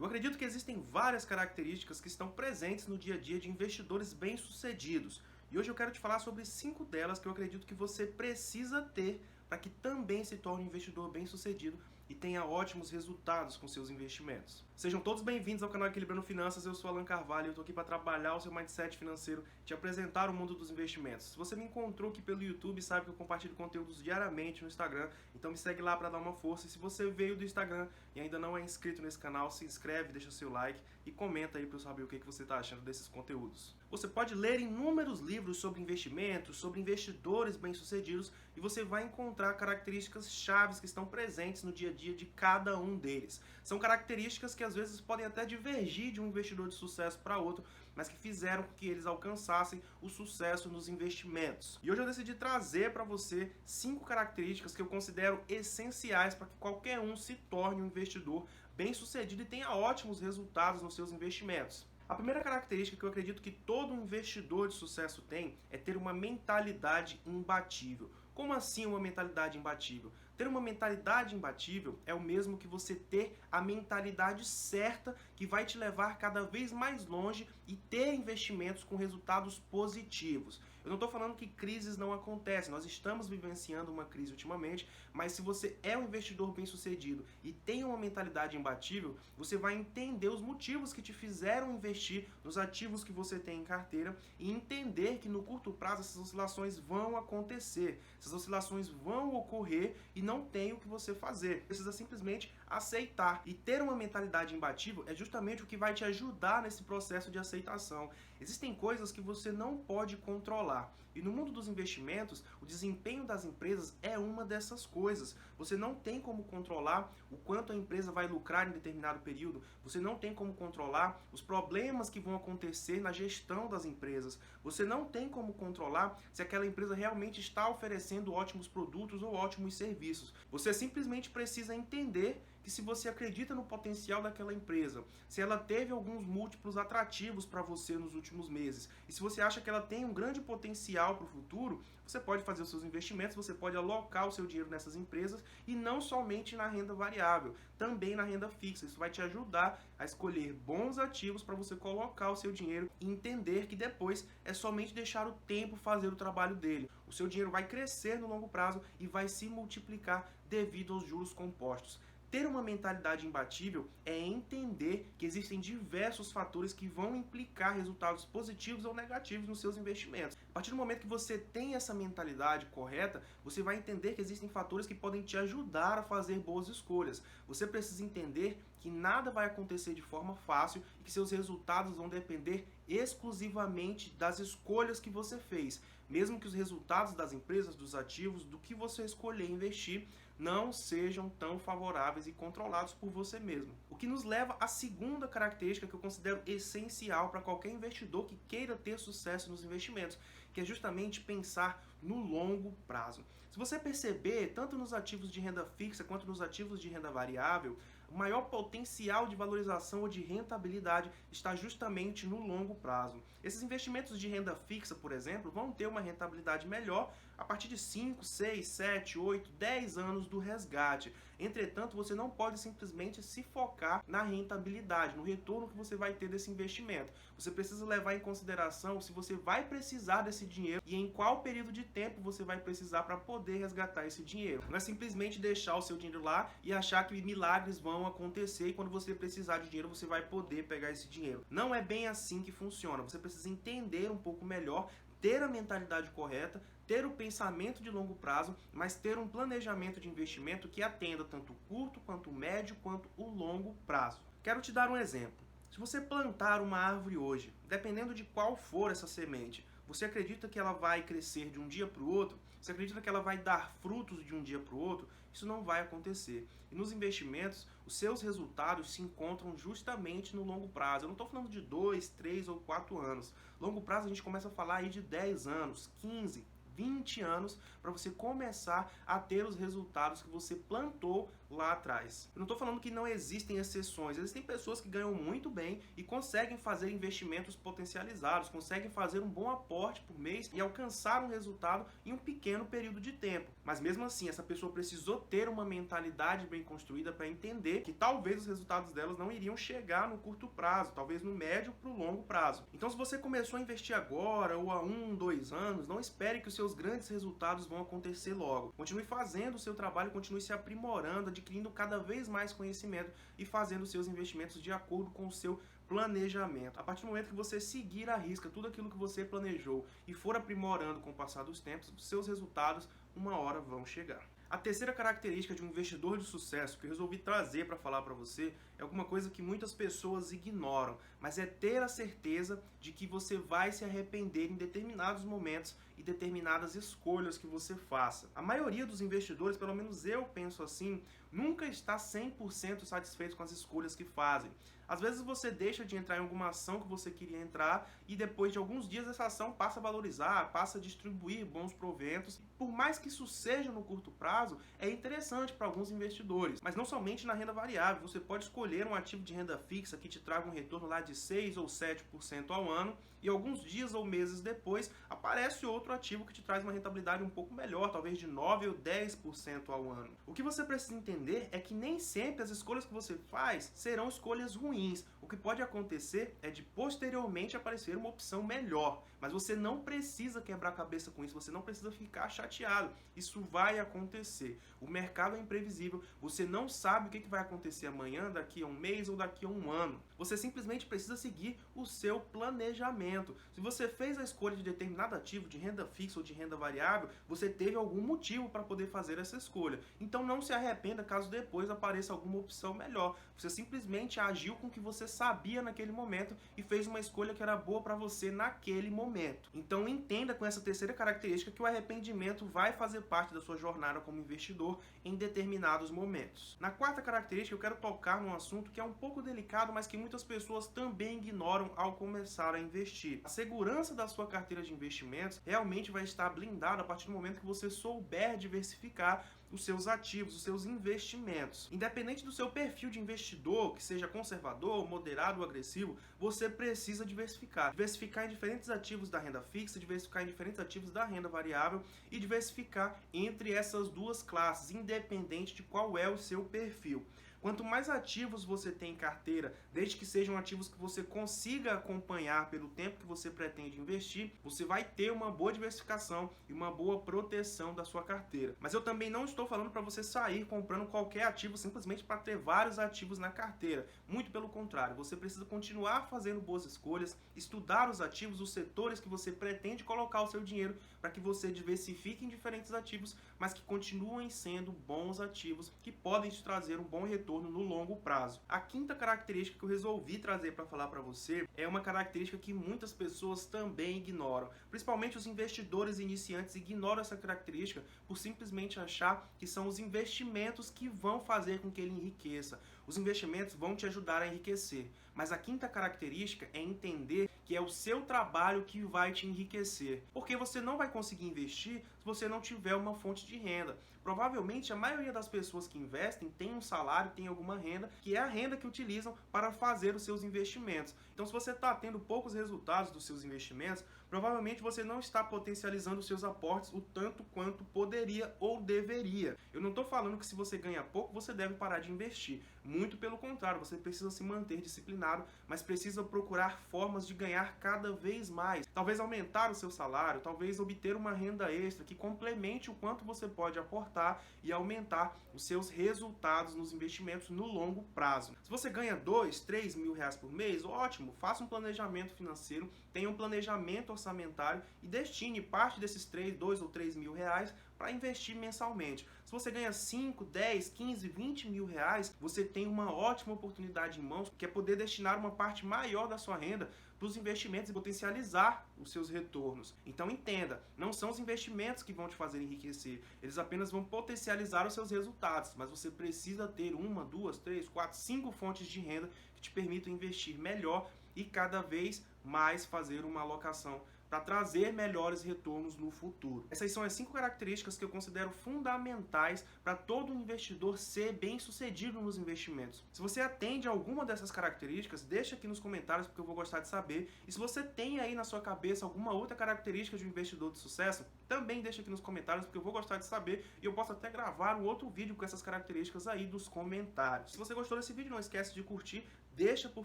Eu acredito que existem várias características que estão presentes no dia a dia de investidores bem-sucedidos. E hoje eu quero te falar sobre 5 delas que eu acredito que você precisa ter para que também se torne um investidor bem-sucedido e tenha ótimos resultados com seus investimentos. Sejam todos bem-vindos ao canal Equilibrando Finanças, eu sou Alan Carvalho e eu estou aqui para trabalhar o seu mindset financeiro, te apresentar o mundo dos investimentos. Se você me encontrou aqui pelo YouTube, sabe que eu compartilho conteúdos diariamente no Instagram, então me segue lá para dar uma força. E se você veio do Instagram e ainda não é inscrito nesse canal, se inscreve, deixa seu like e comenta aí para eu saber o que você está achando desses conteúdos. Você pode ler inúmeros livros sobre investimentos, sobre investidores bem-sucedidos e você vai encontrar características chaves que estão presentes no dia a dia de cada um deles. São características que às vezes podem até divergir de um investidor de sucesso para outro, mas que fizeram com que eles alcançassem o sucesso nos investimentos. E hoje eu decidi trazer para você 5 características que eu considero essenciais para que qualquer um se torne um investidor bem-sucedido e tenha ótimos resultados nos seus investimentos. A primeira característica que eu acredito que todo investidor de sucesso tem é ter uma mentalidade imbatível. Como assim uma mentalidade imbatível? Ter uma mentalidade imbatível é o mesmo que você ter a mentalidade certa que vai te levar cada vez mais longe e ter investimentos com resultados positivos. Eu não estou falando que crises não acontecem, nós estamos vivenciando uma crise ultimamente, mas se você é um investidor bem-sucedido e tem uma mentalidade imbatível, você vai entender os motivos que te fizeram investir nos ativos que você tem em carteira e entender que no curto prazo essas oscilações vão acontecer, essas oscilações vão ocorrer e não tem o que você fazer. Precisa simplesmente aceitar. E ter uma mentalidade imbatível é justamente o que vai te ajudar nesse processo de aceitação. Existem coisas que você não pode controlar. E no mundo dos investimentos, o desempenho das empresas é uma dessas coisas. Você não tem como controlar o quanto a empresa vai lucrar em determinado período. Você não tem como controlar os problemas que vão acontecer na gestão das empresas. Você não tem como controlar se aquela empresa realmente está oferecendo ótimos produtos ou ótimos serviços. Você simplesmente precisa entender que se você acredita no potencial daquela empresa, se ela teve alguns múltiplos atrativos para você nos últimos meses, e se você acha que ela tem um grande potencial para o futuro, você pode fazer os seus investimentos, você pode alocar o seu dinheiro nessas empresas e não somente na renda variável, também na renda fixa. Isso vai te ajudar a escolher bons ativos para você colocar o seu dinheiro e entender que depois é somente deixar o tempo fazer o trabalho dele. O seu dinheiro vai crescer no longo prazo e vai se multiplicar devido aos juros compostos. Ter uma mentalidade imbatível é entender que existem diversos fatores que vão implicar resultados positivos ou negativos nos seus investimentos. A partir do momento que você tem essa mentalidade correta, você vai entender que existem fatores que podem te ajudar a fazer boas escolhas. Você precisa entender que nada vai acontecer de forma fácil e que seus resultados vão depender exclusivamente das escolhas que você fez. Mesmo que os resultados das empresas, dos ativos, do que você escolher investir, não sejam tão favoráveis e controlados por você mesmo. O que nos leva à segunda característica que eu considero essencial para qualquer investidor que queira ter sucesso nos investimentos, que é justamente pensar no longo prazo. Se você perceber, tanto nos ativos de renda fixa quanto nos ativos de renda variável, o maior potencial de valorização ou de rentabilidade está justamente no longo prazo. Esses investimentos de renda fixa, por exemplo, vão ter uma rentabilidade melhor a partir de 5, 6, 7, 8, 10 anos do resgate. Entretanto, você não pode simplesmente se focar na rentabilidade, no retorno que você vai ter desse investimento. Você precisa levar em consideração se você vai precisar desse dinheiro e em qual período de tempo você vai precisar para poder resgatar esse dinheiro. Não é simplesmente deixar o seu dinheiro lá e achar que milagres vão acontecer e quando você precisar de dinheiro você vai poder pegar esse dinheiro. Não é bem assim que funciona. Você precisa entender um pouco melhor, ter a mentalidade correta, ter o pensamento de longo prazo, mas ter um planejamento de investimento que atenda tanto o curto, quanto o médio, quanto o longo prazo. Quero te dar um exemplo. Se você plantar uma árvore hoje, dependendo de qual for essa semente, você acredita que ela vai crescer de um dia para o outro? Você acredita que ela vai dar frutos de um dia para o outro? Isso não vai acontecer. E nos investimentos, os seus resultados se encontram justamente no longo prazo. Eu não estou falando de 2, 3 ou 4 anos. Longo prazo a gente começa a falar aí de 10 anos, 15, 20 anos para você começar a ter os resultados que você plantou lá atrás. Eu não estou falando que não existem exceções, existem pessoas que ganham muito bem e conseguem fazer investimentos potencializados, conseguem fazer um bom aporte por mês e alcançar um resultado em um pequeno período de tempo. Mas mesmo assim, essa pessoa precisou ter uma mentalidade bem construída para entender que talvez os resultados delas não iriam chegar no curto prazo, talvez no médio para o longo prazo. Então, se você começou a investir agora ou há 1, 2 anos, não espere que os seus grandes resultados vão acontecer logo. Continue fazendo o seu trabalho, continue se aprimorando, adquirindo cada vez mais conhecimento e fazendo seus investimentos de acordo com o seu planejamento. A partir do momento que você seguir à risca tudo aquilo que você planejou e for aprimorando com o passar dos tempos, os seus resultados uma hora vão chegar. A terceira característica de um investidor de sucesso que eu resolvi trazer para falar para você é alguma coisa que muitas pessoas ignoram, mas é ter a certeza de que você vai se arrepender em determinados momentos e determinadas escolhas que você faça. A maioria dos investidores, pelo menos eu penso assim, nunca está 100% satisfeito com as escolhas que fazem. Às vezes você deixa de entrar em alguma ação que você queria entrar e depois de alguns dias essa ação passa a valorizar, passa a distribuir bons proventos. Por mais que isso seja no curto prazo, é interessante para alguns investidores. Mas não somente na renda variável, você pode escolher um ativo de renda fixa que te traga um retorno lá de 6 ou 7% ao ano e alguns dias ou meses depois aparece outro ativo que te traz uma rentabilidade um pouco melhor, talvez de 9 ou 10% ao ano. O que você precisa entender é que nem sempre as escolhas que você faz serão escolhas ruins. O que pode acontecer é de posteriormente aparecer uma opção melhor, mas você não precisa quebrar a cabeça com isso, você não precisa ficar chateado. Isso vai acontecer. O mercado é imprevisível, você não sabe o que vai acontecer amanhã, daqui a um mês ou daqui a um ano. Você simplesmente precisa seguir o seu planejamento. Se você fez a escolha de determinado ativo, de renda fixa ou de renda variável, você teve algum motivo para poder fazer essa escolha. Então não se arrependa caso depois apareça alguma opção melhor. Você simplesmente agiu com o que você sabia naquele momento e fez uma escolha que era boa para você naquele momento. Então entenda com essa terceira característica que o arrependimento vai fazer parte da sua jornada como investidor em determinados momentos. Na quarta característica eu quero tocar num assunto que é um pouco delicado, mas que muitas pessoas também ignoram ao começar a investir. A segurança da sua carteira de investimentos realmente vai estar blindada a partir do momento que você souber diversificar os seus ativos, os seus investimentos. Independente do seu perfil de investidor, que seja conservador, moderado ou agressivo, você precisa diversificar. Diversificar em diferentes ativos da renda fixa, diversificar em diferentes ativos da renda variável e diversificar entre essas duas classes, independente de qual é o seu perfil. Quanto mais ativos você tem em carteira, desde que sejam ativos que você consiga acompanhar pelo tempo que você pretende investir, você vai ter uma boa diversificação e uma boa proteção da sua carteira. Mas eu também não estou falando para você sair comprando qualquer ativo simplesmente para ter vários ativos na carteira. Muito pelo contrário, você precisa continuar fazendo boas escolhas, estudar os ativos, os setores que você pretende colocar o seu dinheiro para que você diversifique em diferentes ativos, mas que continuem sendo bons ativos que podem te trazer um bom retorno no longo prazo. A quinta característica que eu resolvi trazer para falar para você é uma característica que muitas pessoas também ignoram. Principalmente os investidores iniciantes ignoram essa característica por simplesmente achar que são os investimentos que vão fazer com que ele enriqueça. Os investimentos vão te ajudar a enriquecer. Mas a quinta característica é entender que é o seu trabalho que vai te enriquecer. Porque você não vai conseguir investir se você não tiver uma fonte de renda. Provavelmente a maioria das pessoas que investem tem um salário, tem alguma renda, que é a renda que utilizam para fazer os seus investimentos. Então, se você está tendo poucos resultados dos seus investimentos, provavelmente você não está potencializando os seus aportes o tanto quanto poderia ou deveria. Eu não estou falando que se você ganha pouco, você deve parar de investir. Muito pelo contrário, você precisa se manter disciplinado, mas precisa procurar formas de ganhar cada vez mais. Talvez aumentar o seu salário, talvez obter uma renda extra que complemente o quanto você pode aportar e aumentar os seus resultados nos investimentos no longo prazo. Se você ganha 2, 3 mil reais por mês, ótimo, faça um planejamento financeiro, tenha um planejamento orçamentário e destine parte desses 2 ou 3 mil reais para investir mensalmente. Se você ganha 5, 10, 15, 20 mil reais, você tem uma ótima oportunidade em mãos, que é poder destinar uma parte maior da sua renda para os investimentos e potencializar os seus retornos. Então entenda, não são os investimentos que vão te fazer enriquecer, eles apenas vão potencializar os seus resultados, mas você precisa ter 1, 2, 3, 4, 5 fontes de renda que te permitam investir melhor e cada vez mais fazer uma alocação para trazer melhores retornos no futuro. Essas são as 5 características que eu considero fundamentais para todo investidor ser bem-sucedido nos investimentos. Se você atende a alguma dessas características, deixa aqui nos comentários porque eu vou gostar de saber. E se você tem aí na sua cabeça alguma outra característica de um investidor de sucesso, também deixa aqui nos comentários porque eu vou gostar de saber e eu posso até gravar um outro vídeo com essas características aí dos comentários. Se você gostou desse vídeo, não esquece de curtir, deixa por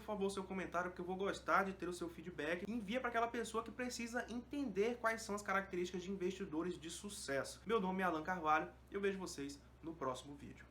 favor seu comentário porque eu vou gostar de ter o seu feedback e envia para aquela pessoa que precisa entender quais são as características de investidores de sucesso. Meu nome é Alan Carvalho e eu vejo vocês no próximo vídeo.